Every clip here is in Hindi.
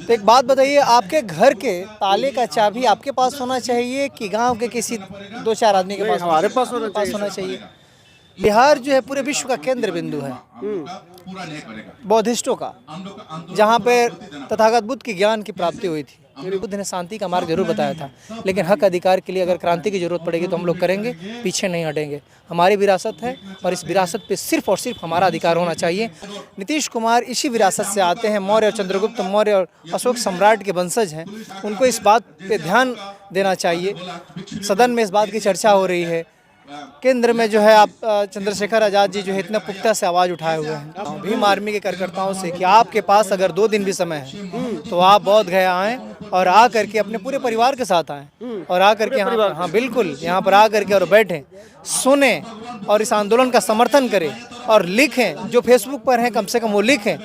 तो एक बात बताइए, आपके घर के ताले का चाबी आपके पास होना चाहिए कि गांव के किसी दो चार आदमी के पास? हमारे पास होना चाहिए। बिहार जो है पूरे विश्व का केंद्र बिंदु है बौद्धिस्टों का, जहाँ पे तथागत बुद्ध की ज्ञान की प्राप्ति हुई थी। बुद्ध ने शांति का मार्ग जरूर बताया था, लेकिन हक अधिकार के लिए अगर क्रांति की जरूरत पड़ेगी तो हम लोग करेंगे, पीछे नहीं हटेंगे। हमारी विरासत है और इस विरासत पे सिर्फ और सिर्फ हमारा अधिकार होना चाहिए। नीतीश कुमार इसी विरासत से आते हैं, मौर्य और चंद्रगुप्त मौर्य और अशोक सम्राट के वंशज हैं। उनको इस बात पे ध्यान देना चाहिए। सदन में इस बात की चर्चा हो रही है, केंद्र में जो है आप चंद्रशेखर आज़ाद जी जो है इतना पुख्ता से आवाज़ उठाए हुए हैं भीम आर्मी के कार्यकर्ताओं से कि आपके पास अगर 2 दिन भी समय है तो आप बोध गया आएँ और आ करके अपने पूरे परिवार के साथ आएँ और आ करके हाँ बिल्कुल यहाँ पर आ करके और बैठें, सुने और इस आंदोलन का समर्थन करें और लिखें। जो फेसबुक पर हैं कम से कम वो लिखें।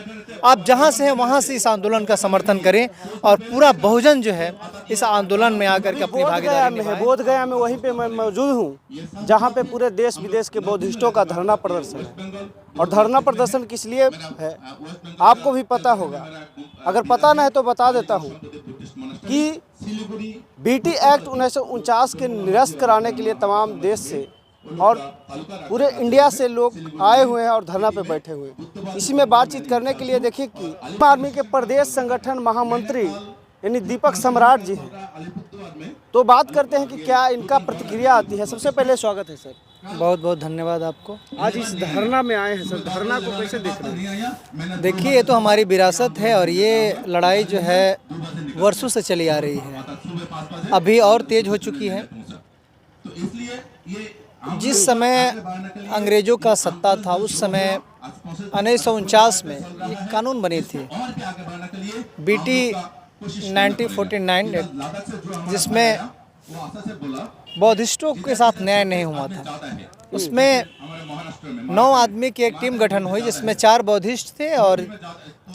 आप जहाँ से हैं वहाँ से इस आंदोलन का समर्थन करें और पूरा बहुजन जो है इस आंदोलन में आकर के अपनी भागीदारी निभाए। बोध गया में वहीं पे मैं मौजूद हूँ जहाँ पे पूरे देश विदेश के बौद्धिस्टों का धरना प्रदर्शन है। और धरना प्रदर्शन किस लिए है आपको भी पता होगा, अगर पता नहीं तो बता देता हूँ कि बीटी एक्ट 1949 के निरस्त कराने के लिए तमाम देश से और पूरे इंडिया से लोग आए हुए हैं और धरना पे बैठे हुए हैं। इसी में बातचीत करने के लिए देखिए कि आर्मी के प्रदेश संगठन महामंत्री यानी दीपक सम्राट जी हैं, तो बात करते हैं कि क्या इनका प्रतिक्रिया आती है। सबसे पहले स्वागत है सर। बहुत बहुत धन्यवाद आपको। आज इस धरना में आए हैं सर, धरना को कैसे देख रहे हैं? देखिए, ये तो हमारी विरासत है और ये लड़ाई जो है वर्षों से चली आ रही है, अभी और तेज हो चुकी है। जिस समय अंग्रेजों का सत्ता था उस समय 1949 में एक कानून बनी थी बीटी 1949 एक्ट, जिसमें बौद्धिस्टों के साथ न्याय नहीं हुआ था। उसमें 9 आदमी की एक टीम गठन हुई जिसमें 4 बौद्धिस्ट थे और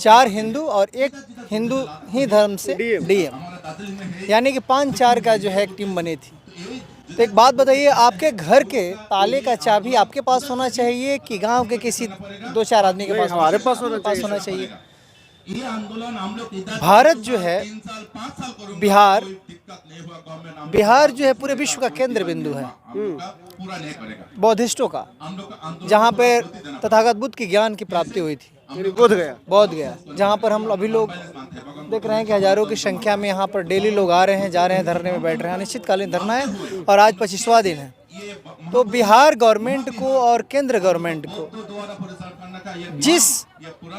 4 हिंदू और 1 हिंदू ही धर्म से डीएम, यानी कि 5-4 का जो है एक टीम बनी थी। तो एक बात बताइए, आपके घर के ताले का चाबी आपके पास होना चाहिए कि गांव के किसी 2-4 आदमी के पास? हमारे पास होना चाहिए। भारत जो है बिहार जो है पूरे विश्व का केंद्र बिंदु है बौद्धिस्टों का, जहाँ पे तथागत बुद्ध की ज्ञान की प्राप्ति हुई थी। बोध गया, जहाँ पर हम अभी लोग देख रहे हैं कि हजारों की संख्या में यहाँ पर डेली लोग आ रहे हैं, जा रहे हैं, धरने में बैठ रहे हैं। अनिश्चितकालीन धरना है और आज 25वां दिन है। तो बिहार गवर्नमेंट को और केंद्र गवर्नमेंट को जिस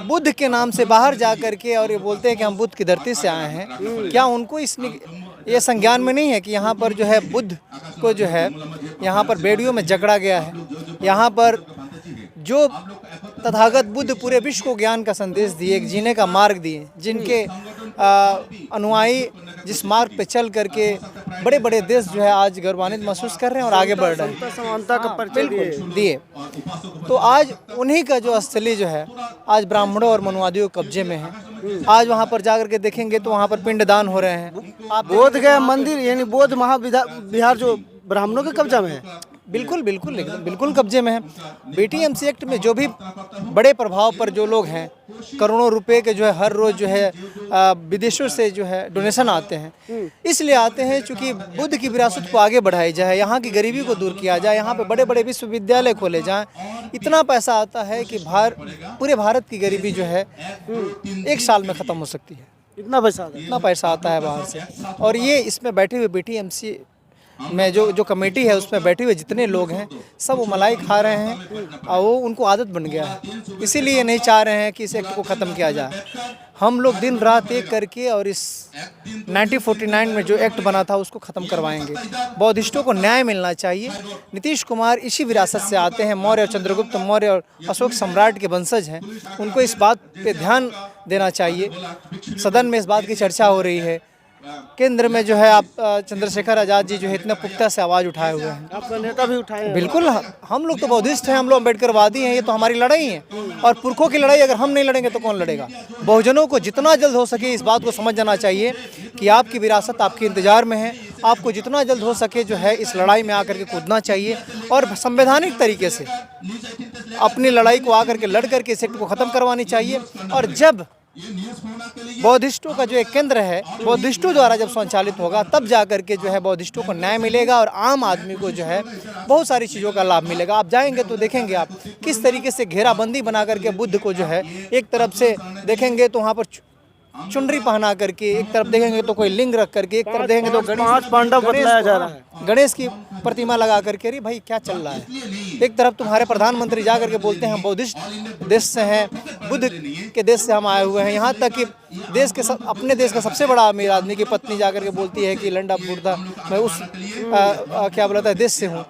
बुद्ध के नाम से बाहर जा करके और ये बोलते हैं कि हम बुद्ध की धरती से आए हैं, क्या उनको ये संज्ञान में नहीं है कि यहाँ पर जो है बुद्ध को जो है यहाँ पर बेड़ियों में जकड़ा गया है। यहाँ पर जो तथागत बुद्ध पूरे विश्व को ज्ञान का संदेश दिए, जीने का मार्ग दिए, जिनके अनुयायी जिस मार्ग पे चल करके बड़े बड़े देश जो है आज गौरवान्वित महसूस कर रहे हैं और आगे बढ़ रहे हैं, समानता का परिचय दिए। तो आज उन्हीं का जो स्थली जो है आज ब्राह्मणों और मनुवादियों के कब्जे में है। आज वहाँ पर जाकर के देखेंगे तो वहाँ पर पिंडदान हो रहे हैं। आप बोध गया मंदिर यानी बोध महाविहार जो ब्राह्मणों के कब्जा में है, बिल्कुल बिल्कुल एकदम बिल्कुल कब्जे में है। बीटीएमसी एक्ट में जो भी बड़े प्रभाव पर जो लोग हैं, करोड़ों रुपए के जो है हर रोज जो है विदेशों से जो है डोनेशन आते हैं। इसलिए आते हैं क्योंकि बुद्ध की विरासत को आगे बढ़ाई जाए, यहाँ की गरीबी को दूर किया जाए, यहाँ पे बड़े बड़े विश्वविद्यालय खोले जाएं। इतना पैसा आता है कि पूरे भारत की गरीबी जो है 1 साल में ख़त्म हो सकती है। इतना पैसा आता है बाहर से। और ये इसमें बैठे हुए बीटीएमसी में जो कमेटी है उसमें बैठे हुए जितने लोग हैं सब वो मलाई खा रहे हैं और वो उनको आदत बन गया है। इसीलिए नहीं चाह रहे हैं कि इस एक्ट को ख़त्म किया जाए। हम लोग दिन रात एक करके और इस 1949 में जो एक्ट बना था उसको ख़त्म करवाएंगे। बौद्धिस्टों को न्याय मिलना चाहिए। नीतीश कुमार इसी विरासत से आते हैं, मौर्य और चंद्रगुप्त मौर्य और अशोक सम्राट के वंशज हैं। उनको इस बात पे ध्यान देना चाहिए। सदन में इस बात की चर्चा हो रही है, केंद्र में जो है आप चंद्रशेखर आज़ाद जी जो है इतना पुख्ता से आवाज़ उठाए हुए हैं। आपका नेता भी उठाए हैं? बिल्कुल, हम लोग तो बौद्धिस्ट हैं, हम लोग अम्बेडकरवादी हैं। ये तो हमारी लड़ाई है और पुरखों की लड़ाई अगर हम नहीं लड़ेंगे तो कौन लड़ेगा। बहुजनों को जितना जल्द हो सके इस बात को समझ जाना चाहिए कि आपकी विरासत आपके इंतजार में है। आपको जितना जल्द हो सके जो है इस लड़ाई में आकर के कूदना चाहिए और संवैधानिक तरीके से अपनी लड़ाई को आकर के लड़ करके इस एक्ट को ख़त्म करवानी चाहिए। और जब बौद्धिस्टों का जो एक केंद्र है, बौद्धिस्टों द्वारा जब संचालित होगा तब जा करके जो है बौद्धिस्टों को न्याय मिलेगा और आम आदमी को जो है बहुत सारी चीज़ों का लाभ मिलेगा। आप जाएंगे तो देखेंगे आप किस तरीके से घेराबंदी बना करके बुद्ध को जो है एक तरफ से देखेंगे तो वहाँ पर चुनरी पहना करके, एक तरफ देखेंगे तो कोई लिंग रख करके, एक तरफ देखेंगे तो पांच पांडव बतलाया जा रहा है। गणेश की प्रतिमा लगा करके। अरे भाई क्या चल रहा है? एक तरफ तुम्हारे प्रधानमंत्री जा करके बोलते हैं हम बौद्धिस्ट देश से हैं, बुद्ध के देश से हम आए हुए हैं। यहाँ तक कि देश के अपने देश का सबसे बड़ा अमीर आदमी की पत्नी जा करके बोलती है कि लंडा बुर्दा मैं उस क्या बोलता है देश से हूँ।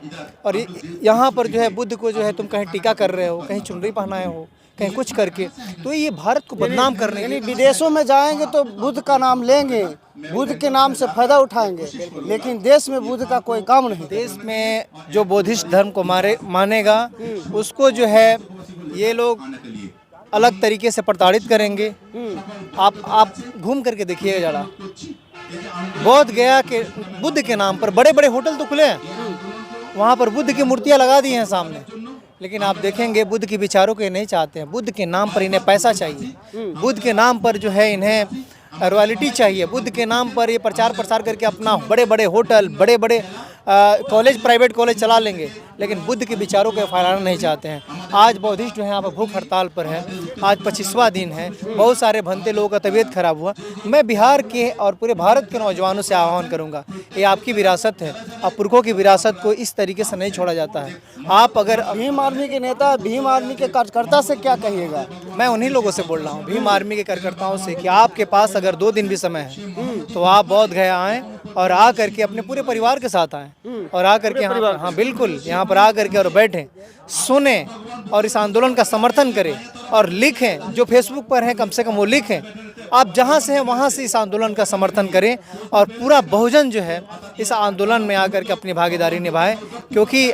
और यहाँ पर जो है बुद्ध को जो है तुम कहीं टीका कर रहे हो, कहीं चुनरी पहनाए हो, कहीं कुछ करके। तो ये भारत को बदनाम करने के लिए विदेशों में जाएंगे तो बुद्ध का नाम लेंगे, बुद्ध के नाम से फायदा उठाएंगे, लेकिन देश में बुद्ध का कोई काम नहीं। देश में जो बौद्धिस्ट धर्म को मानेगा उसको जो है ये लोग अलग तरीके से प्रताड़ित करेंगे। आप घूम करके देखिएगा जरा, बोध गया के बुद्ध के नाम पर बड़े बड़े होटल तो खुले हैं, वहाँ पर बुद्ध की मूर्तियाँ लगा दी हैं सामने, लेकिन आप देखेंगे बुद्ध के विचारों को ये नहीं चाहते हैं। बुद्ध के नाम पर इन्हें पैसा चाहिए, बुद्ध के नाम पर जो है इन्हें रॉयल्टी चाहिए, बुद्ध के नाम पर ये प्रचार प्रसार करके अपना बड़े बड़े होटल, बड़े बड़े कॉलेज, प्राइवेट कॉलेज चला लेंगे, लेकिन बुद्ध के विचारों को फैलाना नहीं चाहते हैं। आज बौद्धिस्ट जो है यहाँ पर भूख हड़ताल पर है, आज 25वां दिन है, बहुत सारे भंते लोगों का तबीयत खराब हुआ। मैं बिहार के और पूरे भारत के नौजवानों से आह्वान करूँगा, ये आपकी विरासत है, आप पुरखों की विरासत को इस तरीके से नहीं छोड़ा जाता है। आप अगर भीम आर्मी के नेता, भीम आर्मी के कार्यकर्ता से क्या कहिएगा? मैं उन्हीं लोगों से बोल रहा हूँ, भीम आर्मी के कार्यकर्ताओं से, कि आपके पास अगर 2 दिन भी समय है तो आप बोध गया आएँ और आ करके अपने पूरे परिवार के साथ आएँ और आ करके हाँ बिल्कुल यहाँ पर आ करके और बैठें, सुने और इस आंदोलन का समर्थन करें और लिखें। जो फेसबुक पर है कम से कम वो लिखें। आप जहाँ से हैं वहाँ से इस आंदोलन का समर्थन करें और पूरा बहुजन जो है इस आंदोलन में आकर के अपनी भागीदारी निभाए, क्योंकि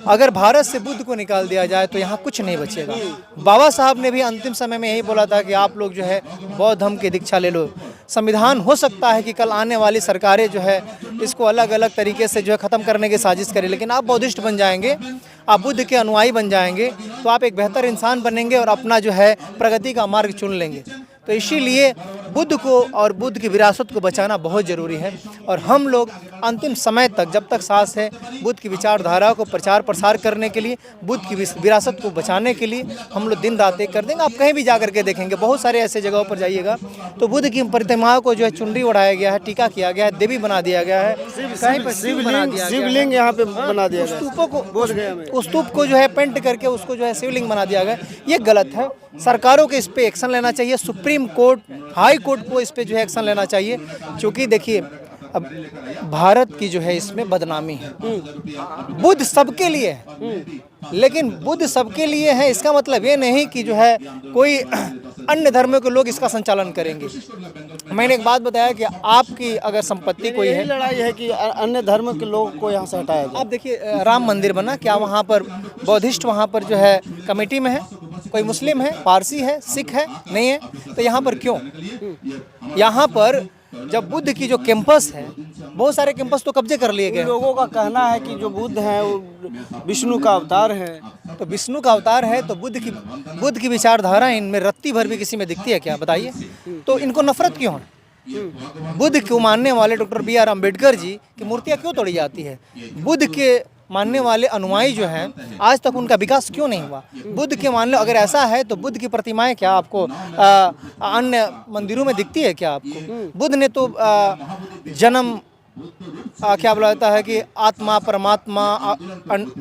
अगर भारत से बुद्ध को निकाल दिया जाए तो यहाँ कुछ नहीं बचेगा। बाबा साहब ने भी अंतिम समय में यही बोला था कि आप लोग जो है बौद्ध धर्म की दीक्षा ले लो। संविधान हो सकता है कि कल आने वाली सरकारें जो है इसको अलग अलग तरीके से जो है ख़त्म करने की साजिश करें, लेकिन आप बौद्धिस्ट बन जाएंगे, आप बुद्ध के अनुयायी बन जाएंगे तो आप एक बेहतर इंसान बनेंगे और अपना जो है प्रगति का मार्ग चुन लेंगे। तो इसीलिए बुद्ध को और बुद्ध की विरासत को बचाना बहुत ज़रूरी है और हम लोग अंतिम समय तक जब तक सांस है बुद्ध की विचारधारा को प्रचार प्रसार करने के लिए, बुद्ध की विरासत को बचाने के लिए हम लोग दिन रात एक कर देंगे। आप कहीं भी जा करके देखेंगे, बहुत सारे ऐसे जगहों पर जाइएगा तो बुद्ध की प्रतिमाओं को जो है चुनरी ओढ़ाया गया है, टीका किया गया है, देवी बना दिया गया है, कहीं पर शिवलिंग यहाँ पे बना दिया गया, उस स्तूप को जो है पेंट करके उसको जो है शिवलिंग बना दिया गया। ये गलत है। सरकारों को इस पे एक्शन लेना चाहिए, सुप्रीम कोर्ट, हाई कोर्ट को इस पे जो है एक्शन लेना चाहिए, क्योंकि देखिए अब भारत की जो है इसमें बदनामी है। बुद्ध सबके लिए है, लेकिन बुद्ध सबके लिए है इसका मतलब ये नहीं कि जो है कोई अन्य धर्मों के लोग इसका संचालन करेंगे। मैंने एक बात बताया कि आपकी अगर संपत्ति कोई है, लड़ाई है कि अन्य धर्म के लोग को यहाँ से हटाया जाए। आप देखिए राम मंदिर बना, क्या वहाँ पर बौद्धिस्ट वहाँ पर जो है कमेटी में है? कोई मुस्लिम है, पारसी है, सिख है? नहीं है। तो यहाँ पर क्यों? यहाँ पर जब बुद्ध की जो कैंपस है, बहुत सारे कैंपस तो कब्जे कर लिए गए। लोगों का कहना है कि जो बुद्ध है वो विष्णु का अवतार है। तो विष्णु का अवतार है तो बुद्ध की विचारधारा इनमें रत्ती भर भी किसी में दिखती है क्या? बताइए। तो इनको नफरत क्यों है? बुद्ध को मानने वाले डॉक्टर B.R. अम्बेडकर जी की मूर्तियाँ क्यों तोड़ी जाती है? बुद्ध के मानने वाले अनुयायी जो हैं आज तक उनका विकास क्यों नहीं हुआ? बुद्ध के मानने अगर ऐसा है तो बुद्ध की प्रतिमाएं क्या आपको अन्य मंदिरों में दिखती है क्या आपको? बुद्ध ने तो जन्म क्या बोला जाता है कि आत्मा परमात्मा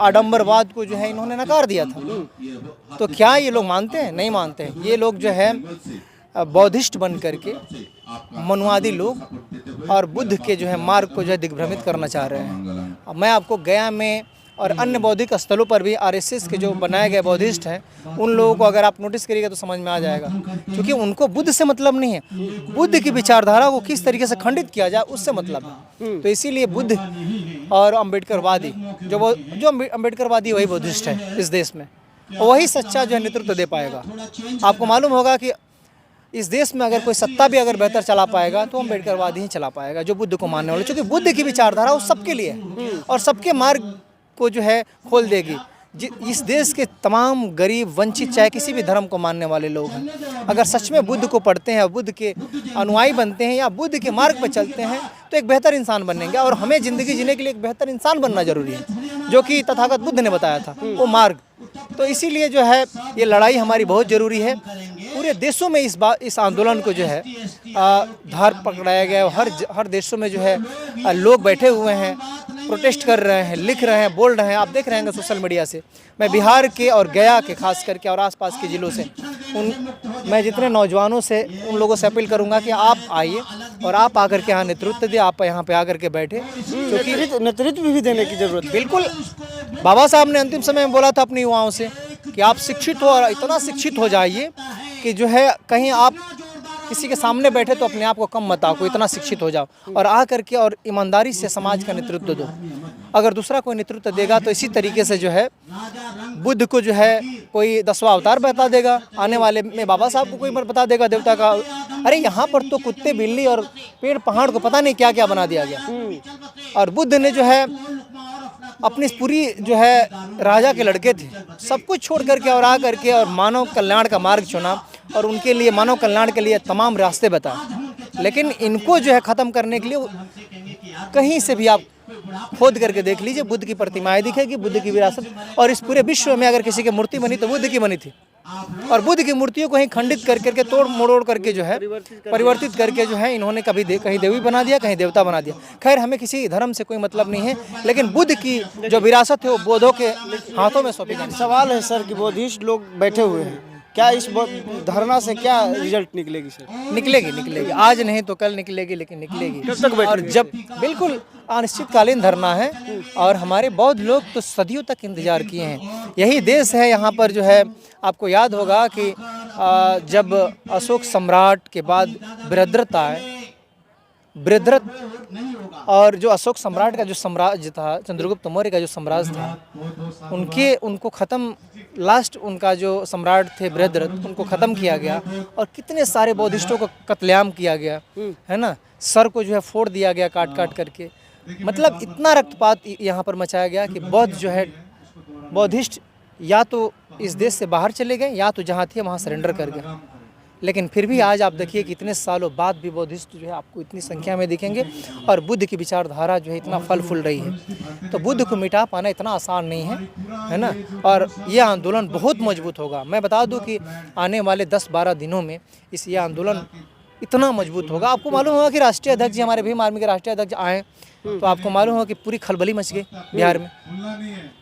आडंबरवाद को जो है इन्होंने नकार दिया था। तो क्या ये लोग मानते हैं? नहीं मानते हैं। ये लोग जो है बौद्धिस्ट बन करके मनुवादी लोग और बुद्ध के जो है मार्ग को जो है दिग्भ्रमित करना चाह रहे हैं। मैं आपको गया में और अन्य बौद्धिक स्थलों पर भी RSS के जो बनाए गए बौद्धिस्ट हैं उन लोगों को अगर आप नोटिस करिएगा तो समझ में आ जाएगा, क्योंकि उनको बुद्ध से मतलब नहीं है, बुद्ध की विचारधारा को किस तरीके से खंडित किया जाए उससे मतलब है। तो इसीलिए बुद्ध और अम्बेडकरवादी जो अम्बेडकरवादी वही बौद्धिस्ट है इस देश में, वही सच्चा जो है नेतृत्व दे पाएगा। आपको मालूम होगा कि इस देश में अगर कोई सत्ता भी अगर बेहतर चला पाएगा तो अम्बेडकरवादी ही चला पाएगा, जो बुद्ध को मानने वाले, क्योंकि बुद्ध की विचारधारा वो सबके लिए है और सबके मार्ग को जो है खोल देगी। इस देश के तमाम गरीब वंचित चाहे किसी भी धर्म को मानने वाले लोग हैं, अगर सच में बुद्ध को पढ़ते हैं, बुद्ध के अनुयायी बनते हैं या बुद्ध के मार्ग पर चलते हैं तो एक बेहतर इंसान बनेंगे। और हमें ज़िंदगी जीने के लिए एक बेहतर इंसान बनना जरूरी है, जो कि तथागत बुद्ध ने बताया था वो मार्ग। तो इसीलिए जो है ये लड़ाई हमारी बहुत ज़रूरी है। पूरे देशों में इस आंदोलन को जो है धार पकड़ाया गया है। हर देशों में जो है लोग बैठे हुए हैं, प्रोटेस्ट कर रहे हैं, लिख रहे हैं, बोल रहे हैं। आप देख रहे हैं सोशल मीडिया से। मैं बिहार के और गया के खास करके और आसपास के ज़िलों से मैं जितने नौजवानों से उन लोगों से अपील करूंगा कि आप आइए और आप आकर के यहाँ नेतृत्व दें, आप यहाँ पे आकर के बैठे, क्योंकि नेतृत्व भी देने की जरूरत है। बिल्कुल बाबा साहब ने अंतिम समय में बोला था अपने युवाओं से कि आप शिक्षित हो और इतना शिक्षित हो जाइए कि जो है कहीं आप किसी के सामने बैठे तो अपने आप को कम मत आको, इतना शिक्षित हो जाओ और आ करके और ईमानदारी से समाज का नेतृत्व दो। अगर दूसरा कोई नेतृत्व देगा तो इसी तरीके से जो है बुद्ध को जो है कोई 10वां अवतार बता देगा, आने वाले में बाबा साहब को कोई बता देगा देवता का। अरे यहाँ पर तो कुत्ते बिल्ली और पेड़ पहाड़ को पता नहीं क्या क्या बना दिया गया। और बुद्ध ने जो है अपनी पूरी जो है राजा के लड़के थे, सब कुछ छोड़ करके और आ करके और मानव कल्याण का मार्ग चुना और उनके लिए मानव कल्याण के लिए तमाम रास्ते बताए। लेकिन इनको जो है ख़त्म करने के लिए कहीं से भी आप खोद करके देख लीजिए, बुद्ध की प्रतिमाएं दिखेगी, बुद्ध की विरासत। और इस पूरे विश्व में अगर किसी की मूर्ति बनी तो बुद्ध की बनी थी। और बुद्ध की मूर्तियों को ही खंडित कर करके तोड़ मरोड़ करके जो है परिवर्तित करके जो है इन्होंने कहीं देवी बना दिया, कहीं देवता बना दिया। खैर हमें किसी धर्म से कोई मतलब नहीं है, लेकिन बुद्ध की जो विरासत है वो बौद्धों के हाथों में सौंपी जानी। सवाल है सर कि बुद्धिस्ट लोग बैठे हुए हैं, क्या इस धरना से क्या रिजल्ट निकलेगी सर? निकलेगी, आज नहीं तो कल निकलेगी, लेकिन निकलेगी। कब तक बैठेंगे? और जब बिल्कुल अनिश्चितकालीन धरना है और हमारे बौद्ध लोग तो सदियों तक इंतजार किए हैं। यही देश है यहाँ पर जो है आपको याद होगा कि जब अशोक सम्राट के बाद बृहद्रथ आए, बृहद्रथ और जो अशोक सम्राट का जो साम्राज्य था, चंद्रगुप्त मौर्य का जो साम्राज्य था, उनको ख़त्म लास्ट उनका जो सम्राट थे बृहद्रथ, उनको ख़त्म किया गया और कितने सारे बौद्धिस्टों को कत्लेआम किया गया है ना। सर को जो है फोड़ दिया गया काट करके। मतलब इतना रक्तपात यहाँ पर मचाया गया कि बौद्ध जो है बौद्धिस्ट या तो इस देश से बाहर चले गए या तो जहाँ थे वहाँ सरेंडर कर गए। लेकिन फिर भी आज आप देखिए कि इतने सालों बाद भी बौद्धिस्ट जो है आपको इतनी संख्या में दिखेंगे और बुद्ध की विचारधारा जो है इतना फल फूल रही है। तो बुद्ध को मिटा पाना इतना आसान नहीं है ना। और ये आंदोलन बहुत मजबूत होगा। मैं बता दूं कि आने वाले 10-12 दिनों में ये आंदोलन इतना मजबूत होगा। आपको मालूम होगा कि राष्ट्रीय अध्यक्ष जी, हमारे भीम आर्मी के राष्ट्रीय अध्यक्ष आए तो आपको मालूम होगा कि पूरी खलबली मच गई बिहार में।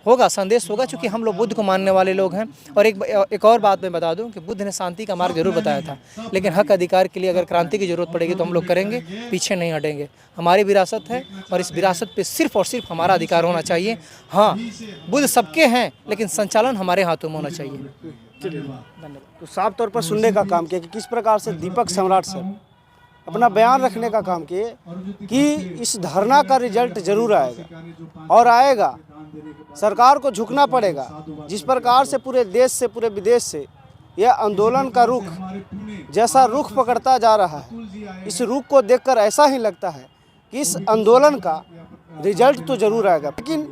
होगा, संदेश होगा, क्योंकि हम लोग बुद्ध को मानने वाले लोग हैं। और एक और बात मैं बता दूं कि बुद्ध ने शांति का मार्ग जरूर बताया था, लेकिन हक अधिकार के लिए अगर क्रांति की जरूरत पड़ेगी तो हम लोग करेंगे, पीछे नहीं हटेंगे। हमारी विरासत है और इस विरासत पे सिर्फ और सिर्फ हमारा अधिकार होना चाहिए। हाँ, बुद्ध सबके हैं, लेकिन संचालन हमारे हाथों में होना चाहिए। धन्यवाद। तो साफ तौर पर सुनने का काम किया कि किस प्रकार से दीपक सम्राट सर अपना बयान रखने का काम किए कि इस धरना का रिजल्ट जरूर आएगा और आएगा। सरकार को झुकना पड़ेगा। जिस प्रकार से पूरे देश से पूरे विदेश से यह आंदोलन का रुख जैसा रुख पकड़ता जा रहा है, इस रुख को देखकर ऐसा ही लगता है कि इस आंदोलन का रिजल्ट तो जरूर आएगा। लेकिन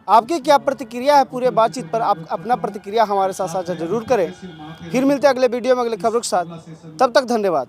आपकी क्या प्रतिक्रिया है पूरे बातचीत पर? आप अपना प्रतिक्रिया हमारे साथ साझा जरूर करें। फिर मिलते हैं अगले वीडियो में अगले खबरों के साथ। तब तक धन्यवाद।